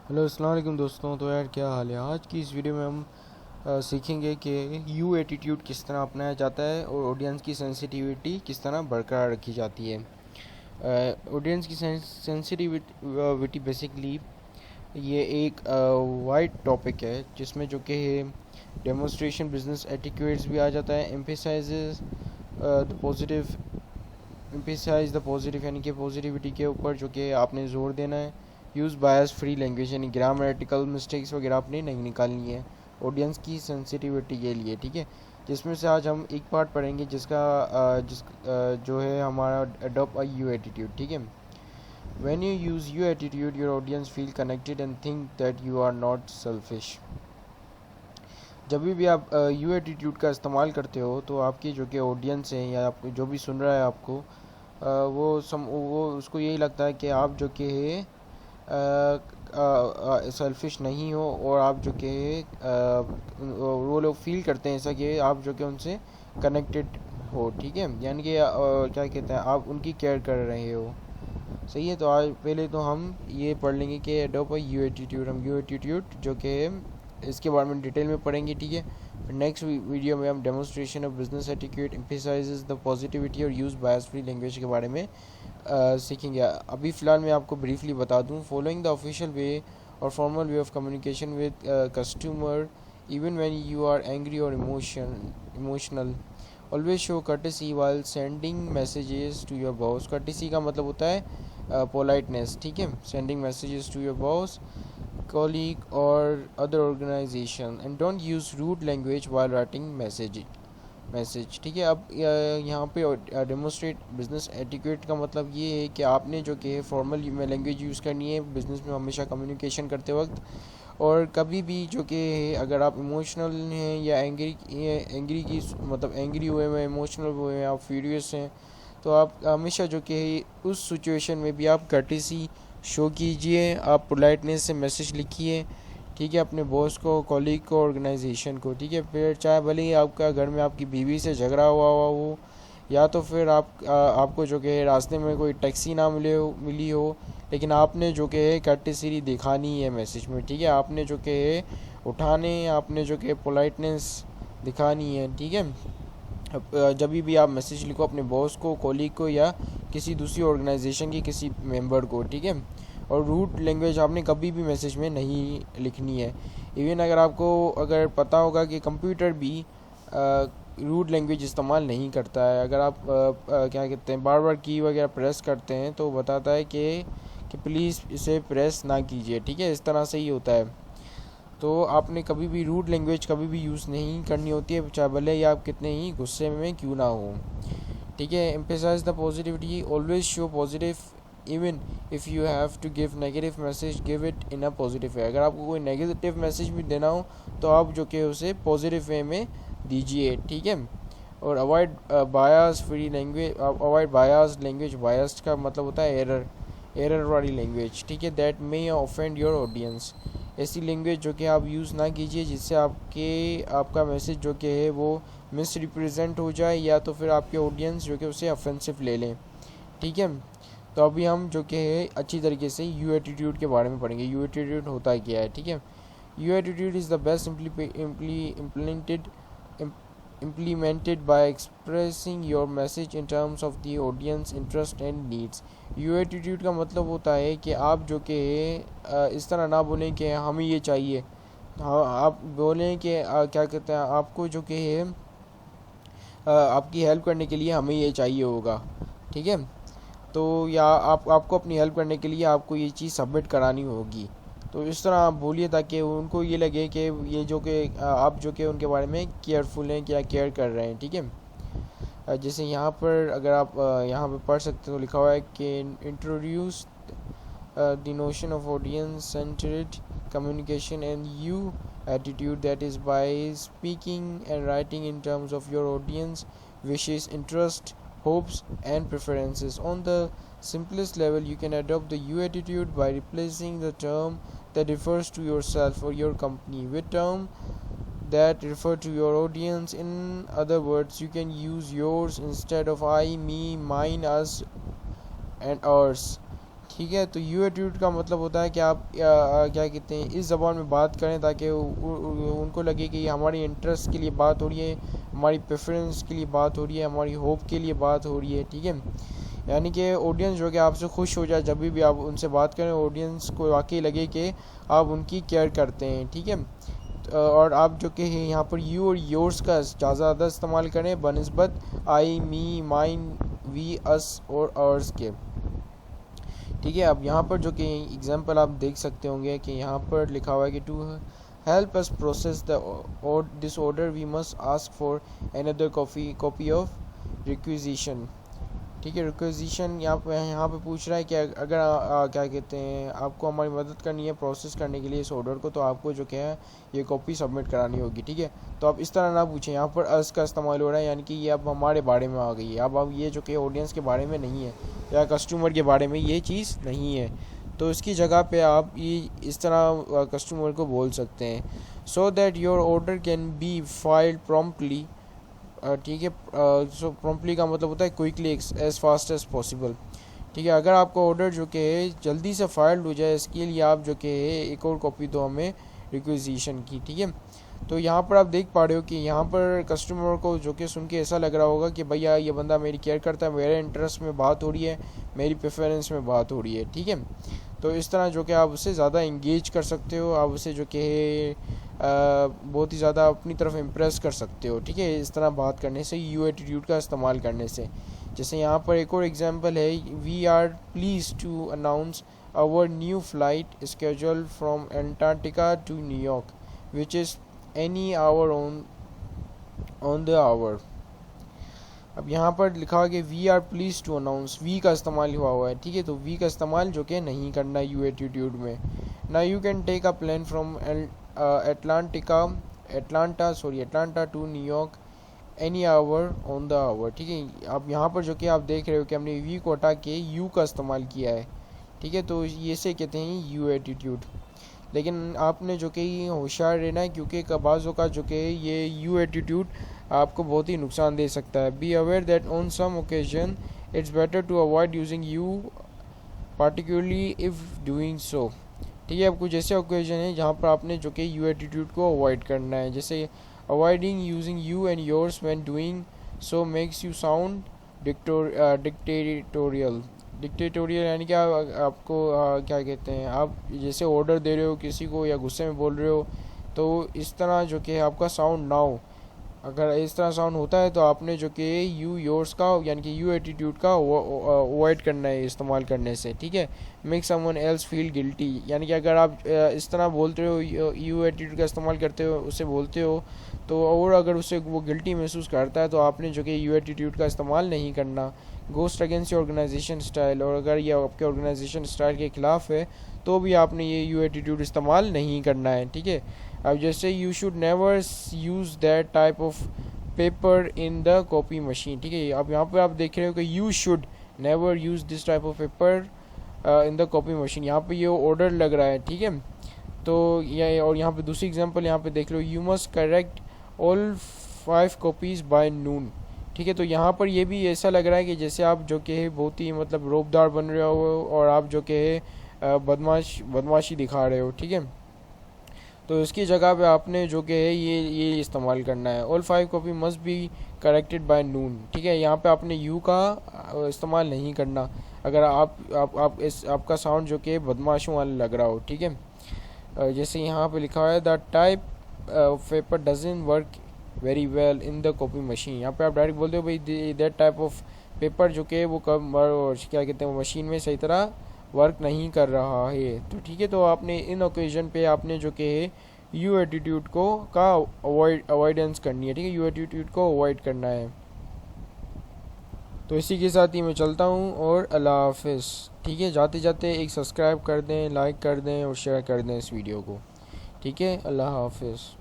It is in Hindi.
हेलो अस्सलाम वालेकुम दोस्तों। तो यार क्या हाल है। आज की इस वीडियो में हम सीखेंगे कि यू एटीट्यूड किस तरह अपनाया जाता है और ऑडियंस की सेंसिटिविटी किस तरह बरकरार रखी जाती है। ऑडियंस की सेंसिटिविटी बेसिकली ये एक वाइड टॉपिक है जिसमें जो कि डेमोन्स्ट्रेशन बिजनेस एटिक्यूट्स भी आ जाता है। एम्फेसाइज द पॉजिटिव यानी कि पॉजिटिविटी के ऊपर जो कि आपने जोर देना है। यूज़ बायस फ्री लैंग्वेज यानी ग्रामेटिकल मिस्टेक्स वगैरह आपने नहीं निकालनी है ऑडियंस की सेंसिटिविटी के लिए, ठीक है। जिसमें से आज हम एक पार्ट पढ़ेंगे जिसका जो है हमारा अडॉप्ट अ यू एटीट्यूड, ठीक है। When you use you attitude your audience feel connected and think that you are not selfish. जब भी आप यू एटीट्यूड का इस्तेमाल करते हो तो आपकी जो कि ऑडियंस है या आप जो भी सुन रहा है आपको वो उसको यही लगता है कि आप जो कि है सेल्फिश नहीं हो, और आप जो कि वो लोग फील करते हैं ऐसा कि आप जो कि उनसे कनेक्टेड हो, ठीक है। यानी कि क्या कहते हैं, आप उनकी केयर कर रहे हो। सही है। तो आज पहले तो हम ये पढ़ लेंगे कि अडॉप्ट अ यू एटीट्यूड। हम यू एटीट्यूड जो कि इसके बारे में डिटेल में पढ़ेंगे, ठीक है। फिर नेक्स्ट वीडियो में हम demonstration of business etiquette emphasises the positivity और यूज बायस फ्री लैंग्वेज के बारे में सीखेंगे। अभी फ़िलहाल मैं आपको ब्रीफली बता दूं। फॉलोइंग द ऑफिशियल वे और formal way of communication with customer even when you are angry और emotional. Always show courtesy while sending messages to your boss. Courtesy का मतलब होता है पोलाइटनेस, ठीक है। Sending messages to your boss, colleague or other organization and don't use rude language while writing message, ठीक है। अब यहाँ पे डेमोस्ट्रेट बिजनेस एटिक्यूट का मतलब ये है कि आपने जो कि फॉर्मल में लैंग्वेज यूज़ करनी है बिजनेस में हमेशा कम्युनिकेशन करते वक्त। और कभी भी जो कि अगर आप इमोशनल हैं या एंग्री की मतलब एंग्री हुए हैं, इमोशनल हुए हैं, आप फ्यूरियस हैं, तो आप हमेशा जो कि उस सिचुएशन में भी आप कर्टेसी शो कीजिए। आप पोलाइटनेस से मैसेज लिखिए, ठीक है, अपने बॉस को, कॉलीग को, ऑर्गेनाइजेशन को, ठीक है। फिर चाहे भले ही आपका घर में आपकी बीवी से झगड़ा हुआ हो या तो फिर आपको जो कि रास्ते में कोई टैक्सी ना मिली हो, लेकिन आपने जो कि है कर्टेसी दिखानी है मैसेज में, ठीक है। आपने जो कि है उठाने, आपने जो कि पोलाइटनेस दिखानी है, ठीक है। जब भी आप मैसेज लिखो अपने बॉस को, कॉलीग को या किसी दूसरी ऑर्गेनाइजेशन के किसी मेंबर को, ठीक है। और रूड लैंग्वेज आपने कभी भी मैसेज में नहीं लिखनी है। इवन अगर पता होगा कि कंप्यूटर भी रूड लैंग्वेज इस्तेमाल नहीं करता है। अगर आप क्या कहते हैं बार बार की वगैरह प्रेस करते हैं तो बताता है कि प्लीज़ इसे प्रेस ना कीजिए, ठीक है। इस तरह से ही होता है। तो आपने कभी भी रूड लैंग्वेज कभी भी यूज़ नहीं करनी होती है, चाहे भले ही आप कितने ही गुस्से में क्यों ना हो, ठीक है। Emphasise the positivity, always show positive even if you have to give negative message, give it in a positive way. अगर आपको कोई नेगेटिव मैसेज भी देना हो तो आप जो कि उसे पॉजिटिव वे में दीजिए, ठीक है। और avoid bias free language, avoid bias language. Bias का मतलब होता है एरर वाली लैंग्वेज, ठीक है। That may offend your audience. ऐसी लैंग्वेज जो कि आप यूज़ ना कीजिए जिससे आपका मैसेज जो कि है वो मिस रिप्रेजेंट हो जाए या तो फिर आपके ऑडियंस जो कि उसे ऑफेंसिव ले लें, ठीक है। तो अभी हम जो कि है अच्छी तरीके से यू एटीट्यूड के बारे में पढ़ेंगे। यू एटीट्यूड होता है क्या है, ठीक है। You attitude is the best implemented by expressing your message in terms of the audience interest and needs। You attitude का मतलब होता है कि आप जो कि इस तरह ना बोलें कि हमें ये चाहिए। हाँ, आप बोलें कि क्या कहते हैं, आपको जो कि है आपकी हेल्प करने के लिए हमें ये चाहिए होगा, ठीक है। तो या आपको अपनी हेल्प करने के लिए आपको ये चीज़ सबमिट करानी होगी। तो इस तरह आप बोलिए ताकि उनको ये लगे कि ये जो कि आप जो कि उनके बारे में केयरफुल हैं, क्या केयर कर रहे हैं, ठीक है। जैसे यहाँ पर अगर आप यहाँ पर पढ़ सकते हो, लिखा हुआ है कि introduce the notion of audience centered communication and you attitude, that is by speaking and writing in terms of your audience wishes, interest, hopes and preferences. On the simplest level, you can adopt the you attitude by replacing the term that refers to yourself or your company with term that refer to your audience. In other words, you can use yours instead of I, me, mine, us and ours, ठीक है। तो यू एटीट्यूड का मतलब होता है कि आप क्या कहते हैं इस ज़बान में बात करें ताकि उनको लगे कि ये हमारी इंटरेस्ट के लिए बात हो रही है, हमारी प्रेफरेंस के लिए बात हो रही है, हमारी होप के लिए बात हो रही है, ठीक है। यानी कि ऑडियंस जो कि आपसे खुश हो जाए जब भी आप उनसे बात करें, ऑडियंस को वाकई लगे कि आप उनकी केयर करते हैं, ठीक है। और आप जो कि यहाँ पर यू और योर्स का ज़्यादा इस्तेमाल करें बनिस्बत आई, मी, माइन, वी, अस और अर्स के, ठीक है। अब यहाँ पर जो कि एग्जांपल आप देख सकते होंगे कि यहाँ पर लिखा हुआ है कि to help us process this order we must ask for another copy of requisition, ठीक है। रिक्वेजिशन यहाँ पे पूछ रहा है कि अगर क्या कहते हैं आपको हमारी मदद करनी है प्रोसेस करने के लिए इस ऑर्डर को, तो आपको जो क्या है ये कॉपी सबमिट करानी होगी, ठीक है। तो आप इस तरह ना पूछें, यहाँ पर अस का इस्तेमाल हो रहा है, यानी कि ये अब हमारे बारे में आ गई है। अब ये जो कि ऑडियंस के बारे में नहीं है या कस्टमर के बारे में ये चीज़ नहीं है, तो इसकी जगह पे आप ये इस तरह कस्टमर को बोल सकते हैं, so that your order can be filed promptly, ठीक है। सो प्रॉम्प्टली का मतलब होता है quickly, as fast as possible, ठीक है। अगर आपका ऑर्डर जो कि जल्दी से फाइल्ड हो जाए इसके लिए आप जो कि एक और कॉपी दो हमें रिक्विजिशन की, ठीक है। तो यहाँ पर आप देख पा रहे हो कि यहाँ पर कस्टमर को जो कि सुन के ऐसा लग रहा होगा कि भैया ये बंदा मेरी केयर करता है, मेरे इंटरेस्ट में बात हो रही है, मेरी प्रेफरेंस में बात हो रही है, ठीक है। तो इस तरह जो कि आप उससे ज़्यादा इंगेज कर सकते हो, आप उसे जो कि बहुत ही ज़्यादा अपनी तरफ इम्प्रेस कर सकते हो, ठीक है, इस तरह बात करने से, यू एटीट्यूड का इस्तेमाल करने से। जैसे यहाँ पर एक और एग्जांपल है, we are please to announce our new flight schedule from Antarctica to New York which is any hour on the hour. अब यहाँ पर लिखा हुआ कि we are please to announce, we का इस्तेमाल हुआ है, ठीक है। तो वी का इस्तेमाल जो कि नहीं करना यू एटीट्यूड में। ना you can take a plane from Atlanta to New York any hour on the hour, ठीक है। अब यहाँ पर जो कि आप देख रहे हो कि हमने वी को हटा के यू का इस्तेमाल किया है, ठीक है। तो ये से कहते हैं यू एटीट्यूड। लेकिन आपने जो कि होशियार रहना है, क्योंकि कबाज़ों का जो कि ये यू एटीट्यूड आपको बहुत ही नुकसान दे सकता है। Be aware that on some occasion it's better to avoid using you particularly if doing so, ठीक है। अब कुछ ऐसे ओकेजन हैं जहाँ पर आपने जो कि यू एटीट्यूड को अवॉइड करना है, जैसे avoiding using you and yours when doing so makes you sound dictatorial, यानी कि आपको क्या कहते हैं, आप जैसे ऑर्डर दे रहे हो किसी को या गुस्से में बोल रहे हो, तो इस तरह जो कि आपका साउंड ना हो। अगर इस तरह साउंड होता है तो आपने जो कि यू योर्स का यानी कि यू एटीट्यूड का अवॉइड करना है इस्तेमाल करने से, ठीक है। Make someone else feel guilty, यानी कि अगर आप इस तरह बोलते हो, यू एटीट्यूड का इस्तेमाल करते हो, उसे बोलते हो, तो और अगर उसे वो गिल्टी महसूस करता है तो आपने जो कि यू एटीट्यूड का इस्तेमाल नहीं करना। Goes against your organisation style, और अगर ये आपके ऑर्गेनाइजेशन स्टाइल के खिलाफ है तो भी आपने ये यू एटीट्यूड इस्तेमाल नहीं करना है, ठीक है। अब जैसे you should never use that type of paper in the copy machine, ठीक है। अब यहाँ पे आप देख रहे हो कि you should never use this type of paper in the copy machine, यहाँ पे ये ऑर्डर लग रहा है, ठीक है। तो ये, और यहाँ पे दूसरी एग्जांपल यहाँ पे देख लो, you must correct all 5 copies by noon, ठीक है। तो यहाँ पर ये भी ऐसा लग रहा है कि जैसे आप जो कि बहुत ही मतलब रोबदार बन रहे हो और आप जो कि बदमाशी दिखा रहे हो, ठीक है। तो इसकी जगह पे आपने जो कि है ये इस्तेमाल करना है, all 5 copy must be corrected bye noon, ठीक है। यहाँ पे आपने यू का इस्तेमाल नहीं करना अगर आपका साउंड जो कि बदमाशों वाला लग रहा हो, ठीक है। जैसे यहाँ पे लिखा है the type paper doesn't work very well in the copy machine, यहाँ पे आप डायरेक्ट बोलते हो भाई दैट टाइप ऑफ पेपर जो कि वो क्या कहते हैं मशीन में सही तरह वर्क नहीं कर रहा है, तो ठीक है। तो आपने इन ओकेजन पे आपने जो कि यू एटीट्यूड को का अवॉइडेंस करनी है, ठीक है। यू एटीट्यूड को अवॉइड करना है। तो इसी के साथ ही मैं चलता हूँ और अल्लाह हाफिज़, ठीक है। जाते जाते एक सब्सक्राइब कर दें, लाइक कर दें और शेयर कर दें इस वीडियो को, ठीक है। अल्लाह हाफिज़।